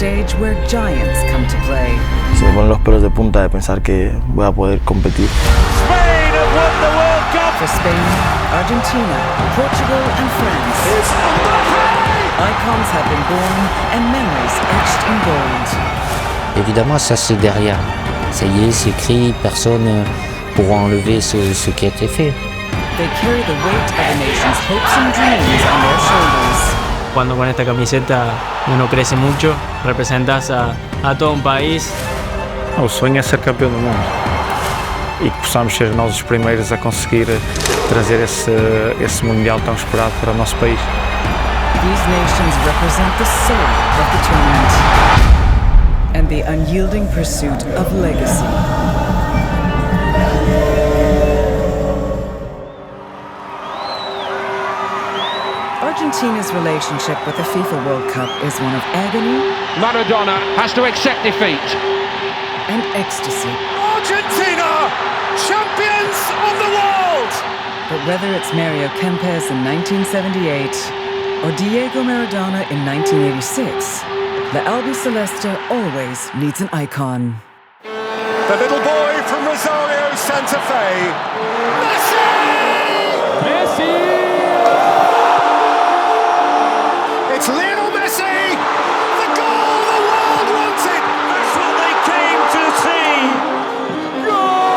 stage where giants come to play. Se me ponen los pelos de punta de pensar que voy a poder competir. Spain have won the World Cup. For Spain, Argentina, Portugal and France, icons have been born and memories etched in gold. Évidemment, ça c'est derrière. Ça y est, c'est écrit, personne ne pourra enlever ce qui a été fait. They carry the weight of a nation's hopes and dreams on their shoulders. Cuando con esta camiseta uno crece mucho, representas a todo un país. O sonho é ser campeão do mundo e que possamos ser nós os primeiros a conseguir trazer esse Mundial tão esperado para o nosso país. These nations represent the soul of the tournament and the unyielding pursuit of legacy. Argentina's relationship with the FIFA World Cup is one of agony. Maradona has to accept defeat. And ecstasy. Argentina, champions of the world! But whether it's Mario Kempes in 1978 or Diego Maradona in 1986, the Albiceleste always needs an icon. The little boy from Rosario, Santa Fe, Messi! Messi! It's Lionel Messi! The goal the world wanted! That's what they came to see! Goal!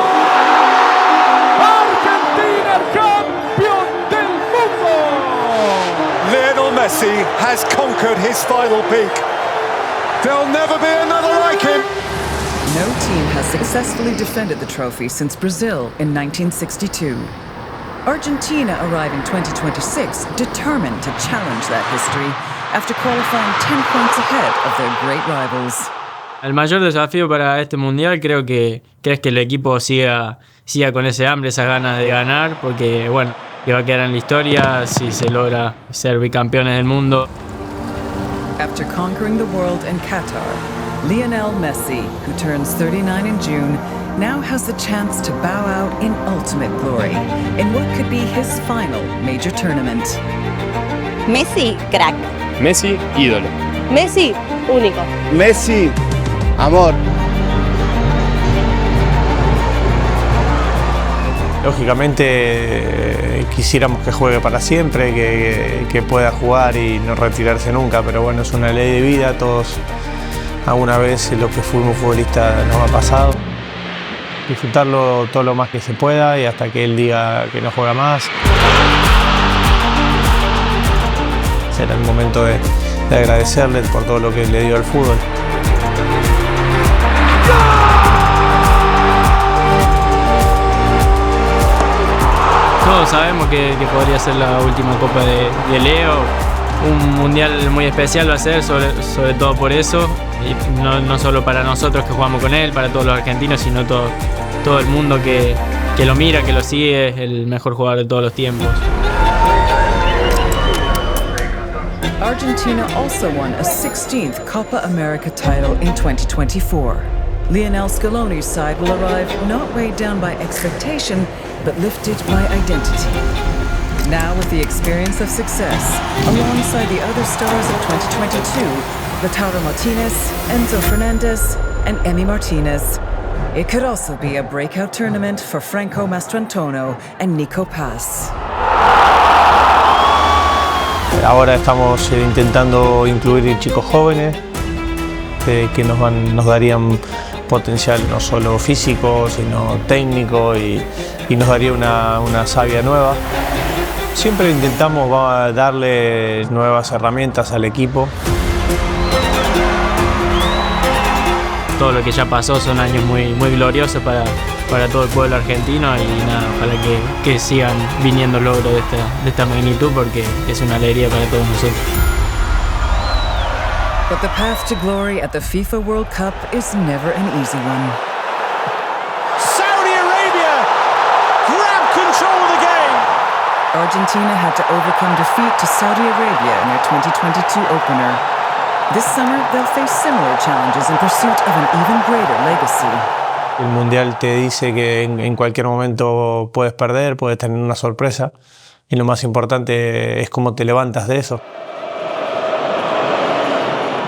Argentina, campeón del mundo! Lionel Messi has conquered his final peak. There'll never be another like him! No team has successfully defended the trophy since Brazil in 1962. Argentina arrive in 2026 determined to challenge that history after qualifying 10 points ahead of their great rivals. El mayor desafío para este mundial creo que es que el equipo siga con ese hambre, esas ganas de ganar, porque bueno, que va a quedar en la historia si se logra ser bicampeones del mundo. After conquering the world in Qatar, Lionel Messi, who turns 39 in June, now has the chance to bow out in ultimate glory in what could be his final major tournament. Messi, crack. Messi, ídolo. Messi, único. Messi, amor. Lógicamente quisiéramos que juegue para siempre, que pueda jugar y no retirarse nunca, pero bueno, es una ley de vida, todos alguna vez lo que fuimos futbolistas nos ha pasado. Disfrutarlo todo lo más que se pueda y hasta que él diga que no juega más. Será el momento de agradecerle por todo lo que le dio al fútbol. Todos sabemos que podría ser la última Copa de Leo. Un mundial muy especial va a ser, sobre todo por eso. Y no solo para nosotros que jugamos con él, para todos los argentinos, sino todo el mundo que lo mira, que lo sigue. Es el mejor jugador de todos los tiempos. Argentina also won a 16th Copa America title in 2024. Lionel Scaloni's side will arrive not weighed down by expectation, but lifted by identity. Now with the experience of success, alongside the other stars of 2022, Lautaro Martinez, Enzo Fernandes, and Emi Martinez, it could also be a breakout tournament for Franco Mastrantonio and Nico Paz. Ahora estamos intentando incluir chicos jóvenes que nos darían potencial no solo físico, sino técnico y nos daría una savia nueva. Siempre intentamos darle nuevas herramientas al equipo. Todo lo que ya pasó son años muy gloriosos para todo el pueblo argentino y nada, ojalá que sigan viniendo logros de esta magnitud porque es una alegría para todos nosotros. But the path to glory at the FIFA World Cup is never an easy one. Saudi Arabia grab control of the game. Argentina had to overcome defeat to Saudi Arabia in their 2022 opener. This summer, they'll face similar challenges in pursuit of an even greater legacy. El Mundial te dice que en cualquier momento puedes perder, puedes tener una sorpresa y lo más importante es cómo te levantas de eso.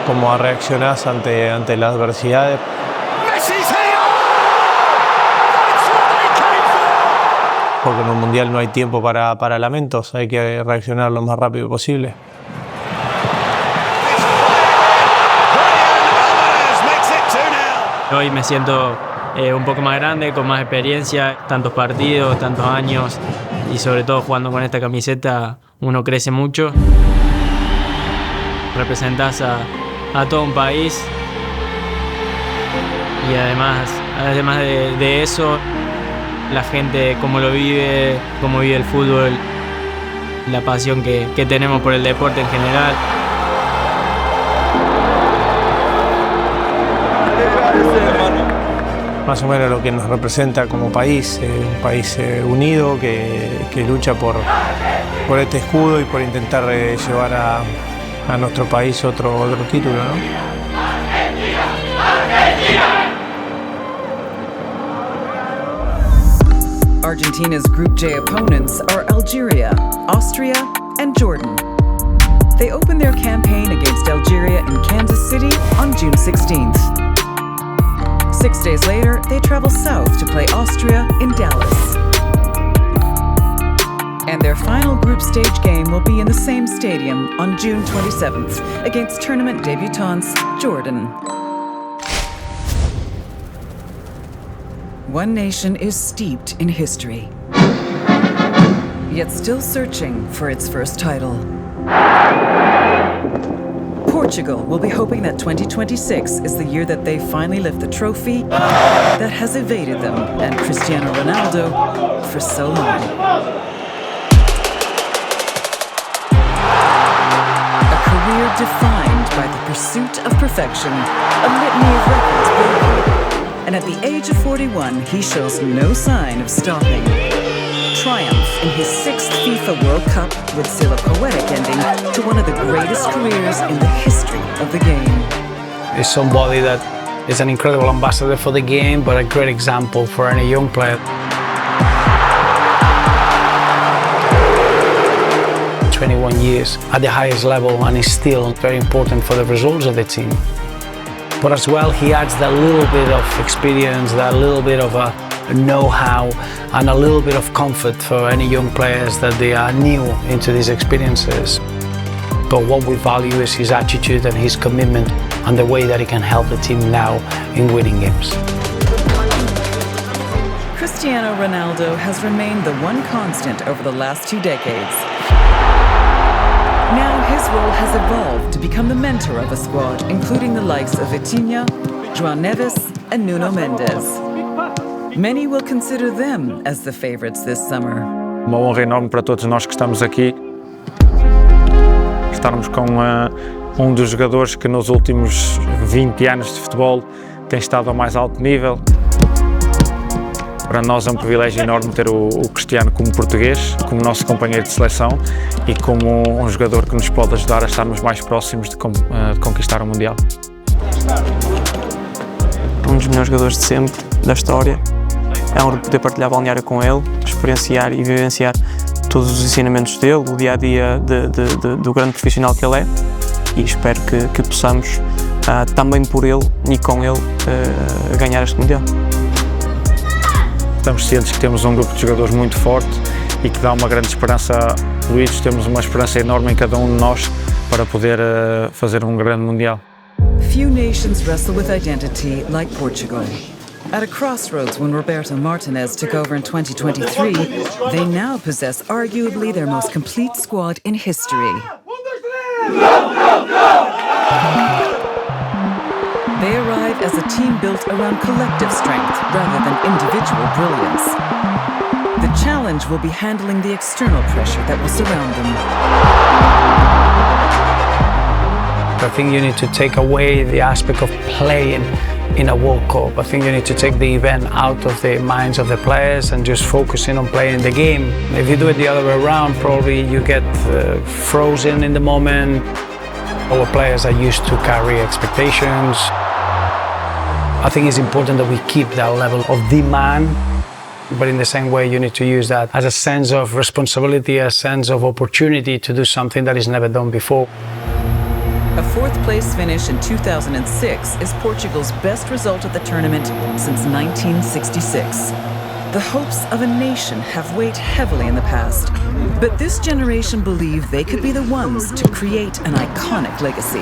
cómo reaccionás ante las adversidades. Messi's here! That's what they came for! Porque en un mundial no hay tiempo para lamentos, hay que reaccionar lo más rápido posible. Alvarez makes it 2-0. Hoy me siento un poco más grande, con más experiencia, tantos partidos, tantos años y sobre todo jugando con esta camiseta uno crece mucho. Representás a todo un país y además de eso, la gente cómo lo vive, cómo vive el fútbol, la pasión que tenemos por el deporte en general. Más o menos lo que nos representa como país, un país unido que lucha por este escudo y por intentar llevar a nuestro país otro título, ¿no? Argentina's Group J opponents are Algeria, Austria, and Jordan. They open their campaign against Algeria in Kansas City on June 16th. 6 days later, they travel south to play Austria in Dallas. And their final group stage game will be in the same stadium on June 27th against tournament debutants Jordan. One nation is steeped in history, yet still searching for its first title. Portugal will be hoping that 2026 is the year that they finally lift the trophy that has evaded them and Cristiano Ronaldo for so long. A career defined by the pursuit of perfection, a litany of records broken. And at the age of 41, he shows no sign of stopping. Triumph in his 6th FIFA World Cup would seal a poetic ending to one of the greatest careers in the history of the game. He's somebody that is an incredible ambassador for the game, but a great example for any young player. 21 years at the highest level, and is still very important for the results of the team. But as well, he adds that little bit of experience, that little bit of a know-how, and a little bit of comfort for any young players that they are new into these experiences. But what we value is his attitude and his commitment and the way that he can help the team now in winning games. Cristiano Ronaldo has remained the one constant over the last 2 decades. Now his role has evolved to become the mentor of a squad, including the likes of Vitinha, João Neves, and Nuno Mendes. Many will consider them as the favorites this summer. Uma honra enorme para todos nós que estamos aqui, estarmos com um dos jogadores que nos últimos 20 anos de futebol tem estado ao mais alto nível. Para nós é um privilégio enorme ter o Cristiano como português, como nosso companheiro de seleção e como um jogador que nos pode ajudar a estarmos mais próximos de conquistar o Mundial. Um dos melhores jogadores de sempre, da história. É um honra poder partilhar balneário com ele, experienciar e vivenciar todos os ensinamentos dele, o dia-a-dia do grande profissional que ele é, e espero que possamos, também por ele e com ele, ganhar este Mundial. Estamos cientes que temos um grupo de jogadores muito forte e que dá uma grande esperança a Luís. Temos uma esperança enorme em cada um de nós para poder fazer um grande Mundial. Few nations wrestle with identity like Portugal. At a crossroads when Roberto Martinez took over in 2023, they now possess arguably their most complete squad in history. They arrive as a team built around collective strength rather than individual brilliance. The challenge will be handling the external pressure that will surround them. I think you need to take away the aspect of playing in a World Cup. I think you need to take the event out of the minds of the players and just focusing on playing the game. If you do it the other way around, probably you get frozen in the moment. Our players are used to carry expectations. I think it's important that we keep that level of demand, but in the same way you need to use that as a sense of responsibility, a sense of opportunity to do something that is never done before. A fourth-place finish in 2006 is Portugal's best result at the tournament since 1966. The hopes of a nation have weighed heavily in the past, but this generation believe they could be the ones to create an iconic legacy.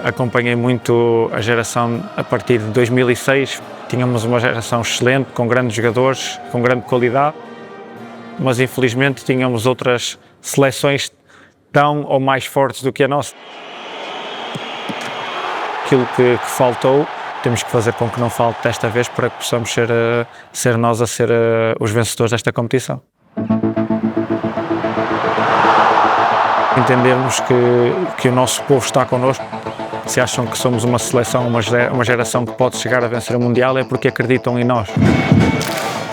Acompanhei muito a geração a partir de 2006. Tínhamos uma geração excelente, com grandes jogadores, com grande qualidade, mas infelizmente tínhamos outras seleções tão ou mais fortes do que a nossa. Aquilo que faltou, temos que fazer com que não falte desta vez para que possamos ser nós a ser os vencedores desta competição. Entendermos que o nosso povo está connosco. Se acham que somos uma seleção, uma geração que pode chegar a vencer o Mundial, é porque acreditam em nós.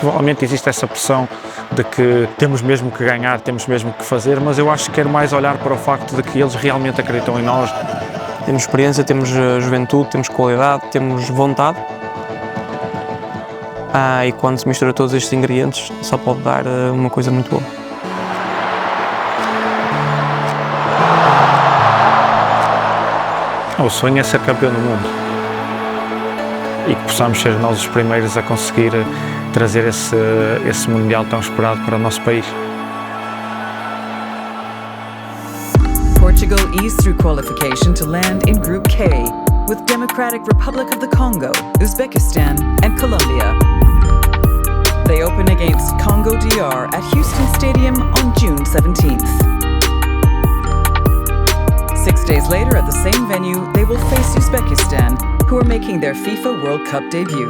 Provavelmente existe essa pressão de que temos mesmo que ganhar, temos mesmo que fazer, mas eu acho que quero mais olhar para o facto de que eles realmente acreditam em nós. Temos experiência, temos juventude, temos qualidade, temos vontade. E quando se mistura todos estes ingredientes, só pode dar uma coisa muito boa. O sonho é ser campeão do mundo e que possamos ser nós os primeiros a conseguir trazer esse Mundial tão esperado para o nosso país. Portugal eased through qualification to land in Group K with Democratic Republic of the Congo, Uzbekistan and Colombia. They open against Congo DR at Houston Stadium on June 17th. 6 days later at the same venue, they will face Uzbekistan, who are making their FIFA World Cup debut.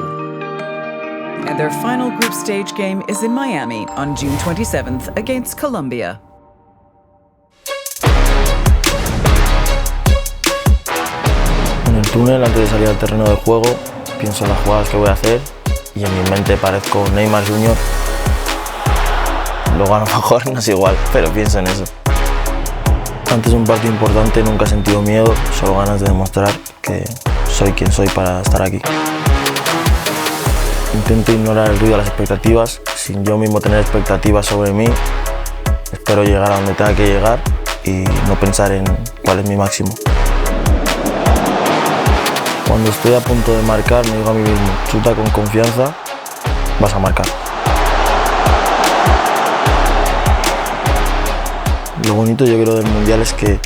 And their final group stage game is in Miami on June 27th against Colombia. En el túnel, antes de salir al terreno de juego, pienso en las jugadas que voy a hacer y en mi mente parezco Neymar Jr. Luego a lo mejor no es igual, pero pienso en eso. Antes de un partido importante nunca he sentido miedo, solo ganas de demostrar que soy quien soy para estar aquí. Intento ignorar el ruido de las expectativas, sin yo mismo tener expectativas sobre mí. Espero llegar a donde tenga que llegar y no pensar en cuál es mi máximo. Cuando estoy a punto de marcar, me digo a mí mismo, chuta con confianza, vas a marcar. Lo bonito yo creo del Mundial es que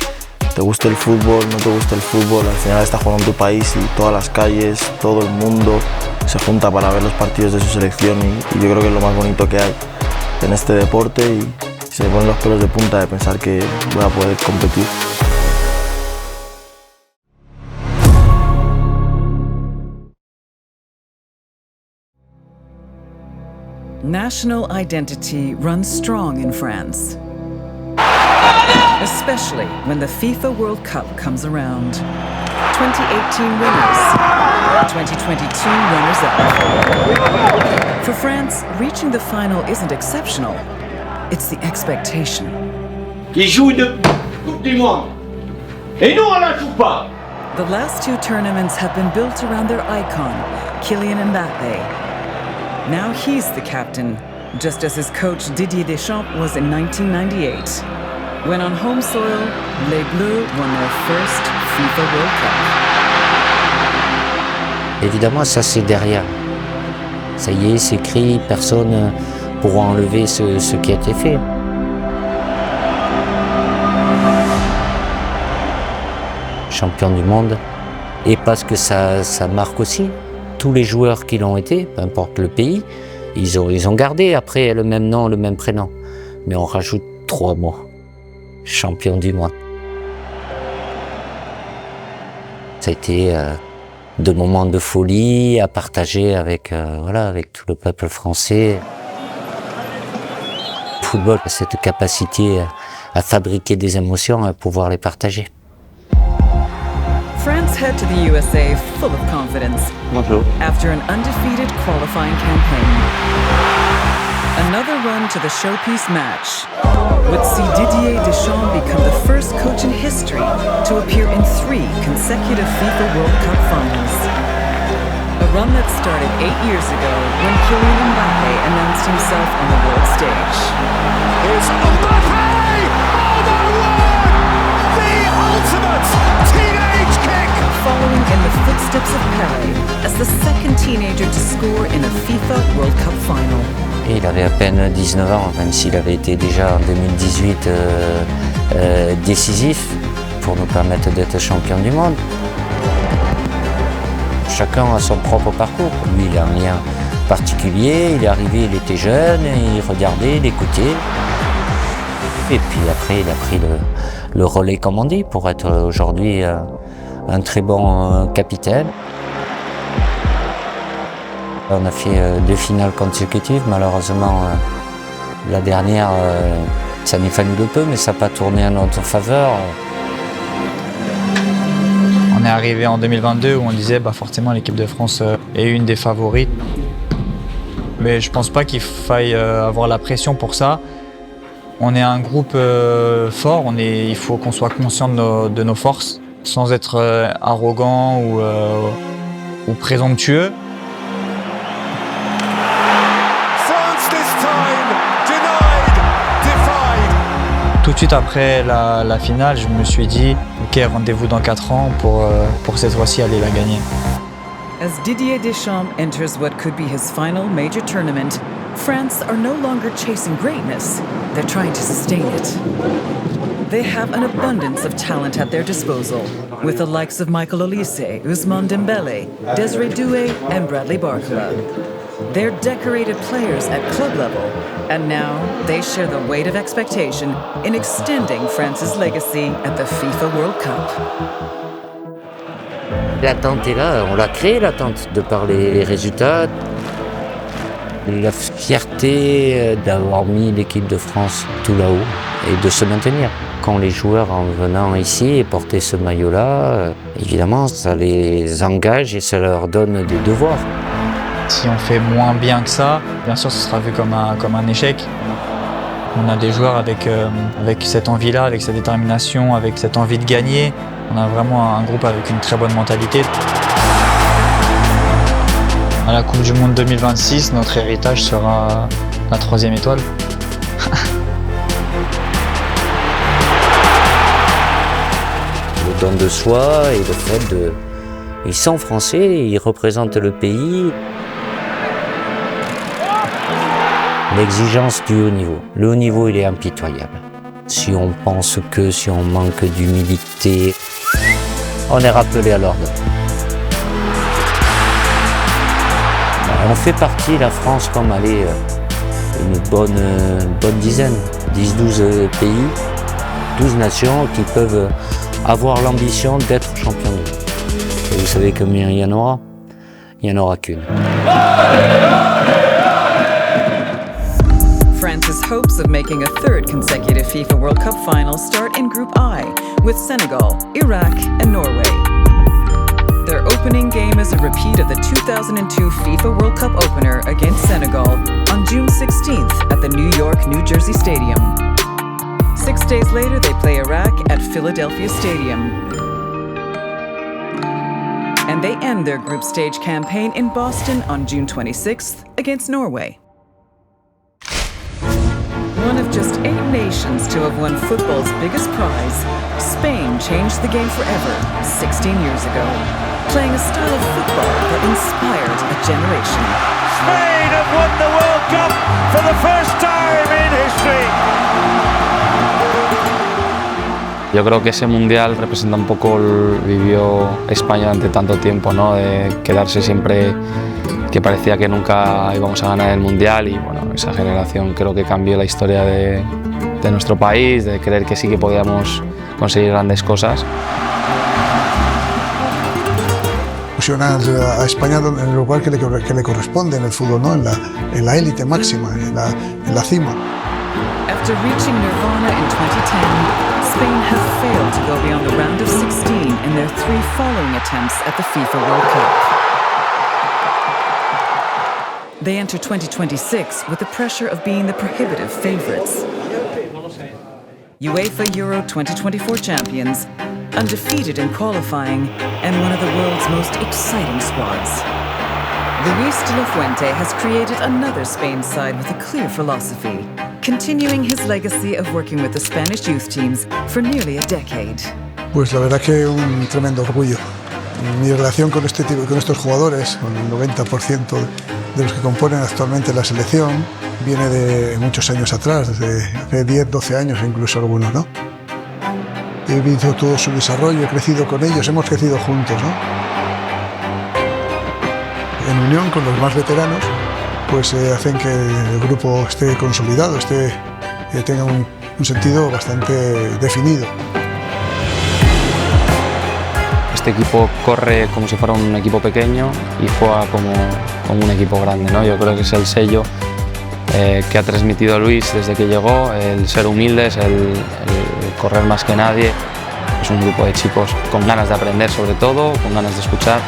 te guste el fútbol, no te guste el fútbol, al final estás jugando en tu país y todas las calles, todo el mundo se junta para ver los partidos de su selección y yo creo que es lo más bonito que hay en este deporte y se me ponen los pelos de punta de pensar que voy a poder competir. National identity runs strong in France, especially when the FIFA World Cup comes around. 2018 winners, 2022 runners-up. For France, reaching the final isn't exceptional, it's the expectation. Qui joue une Coupe du Monde, et nous on la joue pas. The last two tournaments have been built around their icon, Kylian Mbappe. Now he's the captain, just as his coach Didier Deschamps was in 1998. When on home soil, les Bleus won their first FIFA World Cup. Évidemment, ça c'est derrière. Ça y est, c'est écrit, personne ne pourra enlever ce qui a été fait. Champion du monde. Et parce que ça marque aussi. Tous les joueurs qui l'ont été, peu importe le pays, ils ont gardé après le même nom, le même prénom. Mais on rajoute 3 mots. Champion du monde. Ça a été 2 moments de folie à partager avec tout le peuple français. Le football a cette capacité à fabriquer des émotions, à pouvoir les partager. France head to the USA full of confidence after an undefeated qualifying campaign. Another run to the showpiece match would see Didier Deschamps become the first coach in history to appear in 3 consecutive FIFA World Cup finals. A run that started 8 years ago when Kylian Mbappe announced himself on the world stage. It's Mbappe! Oh my word! ultimate teenage kick. Following in the footsteps of Pelé as the second teenager to score in a FIFA World Cup final. Et il avait à peine 19 ans, même s'il avait été déjà en 2018 décisif pour nous permettre d'être champion du monde. Chacun a son propre parcours. Lui, il a un lien particulier, il est arrivé, il était jeune, il regardait, il écoutait. Et puis après, il a pris le relais, comme on dit, pour être aujourd'hui un très bon capitaine. On a fait 2 finales consécutives, malheureusement la dernière, ça n'est fallu de peu, mais ça n'a pas tourné en notre faveur. On est arrivé en 2022 où on disait forcément l'équipe de France est une des favorites. Mais je pense pas qu'il faille avoir la pression pour ça. On est un groupe fort, il faut qu'on soit conscient de nos forces, sans être arrogant ou présomptueux. Tout de suite après la finale, je me suis dit ok, rendez-vous dans 4 ans pour cette fois-ci aller la gagner. As Didier Deschamps enters what could be his final major tournament, France are no longer chasing greatness, they're trying to sustain it. They have an abundance of talent at their disposal, with the likes of Michael Olise, Ousmane Dembele, Desiré Doué, and Bradley Barcola. They're decorated players at club level, and now they share the weight of expectation in extending France's legacy at the FIFA World Cup. L'attente est là, on l'a créée l'attente, de par les résultats. La fierté d'avoir mis l'équipe de France tout là-haut et de se maintenir. Quand les joueurs, en venant ici et porter ce maillot-là, évidemment, ça les engage et ça leur donne des devoirs. Si on fait moins bien que ça, bien sûr, ce sera vu comme un échec. On a des joueurs avec cette envie-là, avec cette détermination, avec cette envie de gagner. On a vraiment un groupe avec une très bonne mentalité. À la Coupe du Monde 2026, notre héritage sera la 3e étoile. Le don de soi et le fait de... Ils sont français, ils représentent le pays. L'exigence du haut niveau. Le haut niveau, il est impitoyable. Si on pense si on manque d'humilité, on est rappelé à l'ordre. On fait partie, la France, comme une bonne dizaine, 10-12 pays, 12 nations qui peuvent avoir l'ambition d'être champions du monde. Et vous savez combien il y en aura? Il n'y en aura qu'une. France's hopes of making a 3rd consecutive FIFA World Cup final start in Group I, with Senegal, Iraq, and Norway. Their opening game is a repeat of the 2002 FIFA World Cup opener against Senegal on June 16th at the New York-New Jersey Stadium. 6 days later, they play Iraq at Philadelphia Stadium. And they end their group stage campaign in Boston on June 26th against Norway. One of just 8 nations to have won football's biggest prize, Spain changed the game forever 16 years ago, playing a style of football that inspired a generation. Spain have won the World Cup for the first time in history. Yo creo que ese mundial representa un poco vivió España durante tanto tiempo, ¿no? De quedarse siempre, que parecía que nunca íbamos a ganar el mundial, y bueno, esa generación creo que cambió la historia de nuestro país, de creer que sí que podíamos conseguir grandes cosas. Pusieron a España en el lugar que le corresponde en el fútbol, ¿no? En la élite máxima, en la cima. After reaching Nirvana in 2010, Spain have failed to go beyond the round of 16 in their 3 following attempts at the FIFA World Cup. They enter 2026 with the pressure of being the prohibitive favorites. UEFA Euro 2024 champions, undefeated in qualifying, and one of the world's most exciting squads. Luis de la Fuente has created another Spain side with a clear philosophy, continuing his legacy of working with the Spanish youth teams for nearly a decade. Pues la verdad que un tremendo orgullo. Mi relación con estos jugadores, con el 90% de los que componen actualmente la selección, viene de muchos años atrás, desde hace 10, 12 años incluso algunos, ¿no? He visto todo su desarrollo, he crecido con ellos, hemos crecido juntos, ¿no? En unión con los más veteranos, pues hacen que el grupo esté consolidado, tenga un sentido bastante definido. Este equipo corre como si fuera un equipo pequeño y juega como un equipo grande, ¿no? Yo creo que es el sello que ha transmitido Luis desde que llegó, el ser humildes, el correr más que nadie. Es un grupo de chicos con ganas de aprender sobre todo, con ganas de escuchar.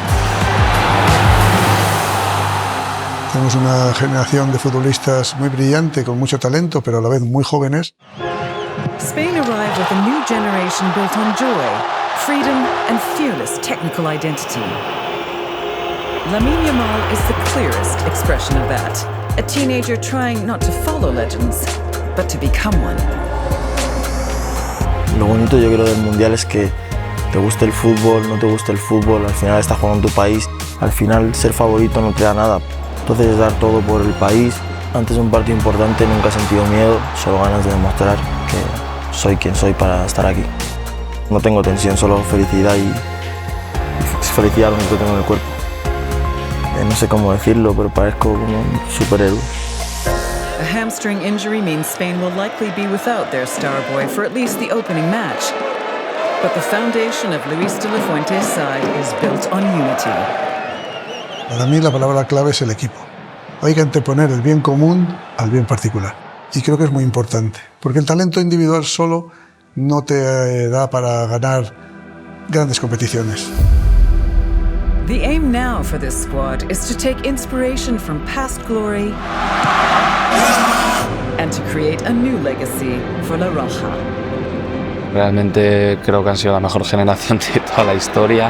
Tenemos una generación de futbolistas muy brillante, con mucho talento, pero a la vez muy jóvenes. Spain arrived with a new generation built on joy, freedom and fearless technical identity. Lamine Yamal is the clearest expression of that. A teenager trying not to follow legends, but to become one. Lo bonito yo creo del Mundial es que te guste el fútbol, no te guste el fútbol, al final estás jugando en tu país. Al final ser favorito no te da nada. Entonces es dar todo por el país. Antes de un partido importante nunca he sentido miedo, solo ganas de demostrar que soy quien soy para estar aquí. No tengo tensión, solo felicidad y felicidad lo único que tengo en el cuerpo. No sé cómo decirlo, pero parezco como un superhéroe. A hamstring injury means Spain will likely be without their star boy for at least the opening match. But the foundation of Luis de la Fuente's side is built on unity. Para mí la palabra clave es el equipo. Hay que anteponer el bien común al bien particular. Y creo que es muy importante, porque el talento individual solo no te da para ganar grandes competiciones. The aim now for this squad is to take inspiration from past glory and to create a new legacy for La Roja. Realmente creo que han sido la mejor generación de toda la historia,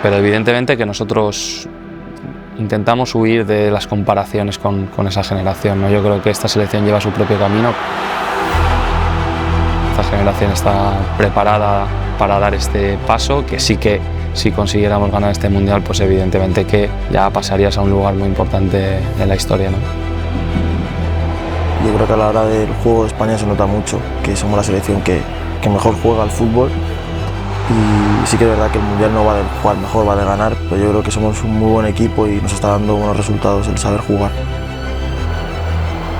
pero evidentemente que nosotros intentamos huir de las comparaciones con esa generación, ¿no? Yo creo que esta selección lleva su propio camino. Esta generación está preparada para dar este paso, que si consiguiéramos ganar este Mundial, pues evidentemente que ya pasarías a un lugar muy importante en la historia, ¿no? Yo creo que a la hora del juego de España se nota mucho que somos la selección que mejor juega al fútbol. Y sí que es verdad que el Mundial no va de jugar mejor, va de ganar, pero yo creo que somos un muy buen equipo y nos está dando buenos resultados el saber jugar.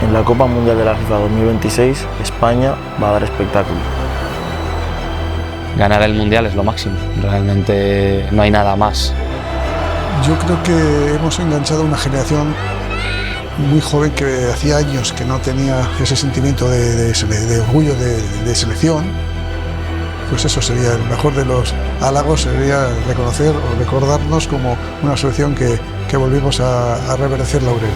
En la Copa Mundial de la FIFA 2026, España va a dar espectáculo. Ganar el Mundial es lo máximo, realmente no hay nada más. Yo creo que hemos enganchado a una generación muy joven que hacía años que no tenía ese sentimiento de orgullo de selección. Pues eso sería el mejor de los halagos, sería reconocer o recordarnos como una selección que volvimos a reverdecer laureles.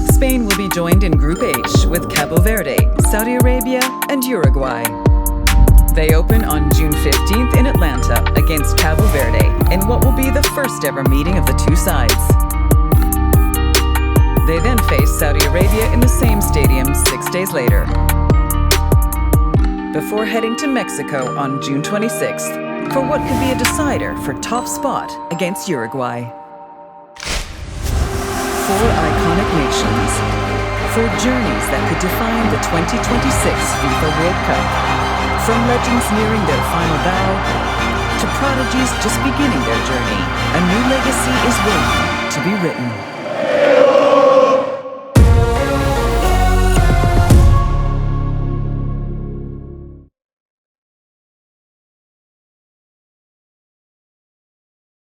Spain will be joined in Group H with Cabo Verde, Saudi Arabia, and Uruguay. They open on June 15th in Atlanta against Cabo Verde in what will be the first ever meeting of the two sides. They then face Saudi Arabia in the same stadium 6 days later, before heading to Mexico on June 26th for what could be a decider for top spot against Uruguay. 4 iconic nations, 4 journeys that could define the 2026 FIFA World Cup. From legends nearing their final bow to prodigies just beginning their journey, a new legacy is waiting to be written.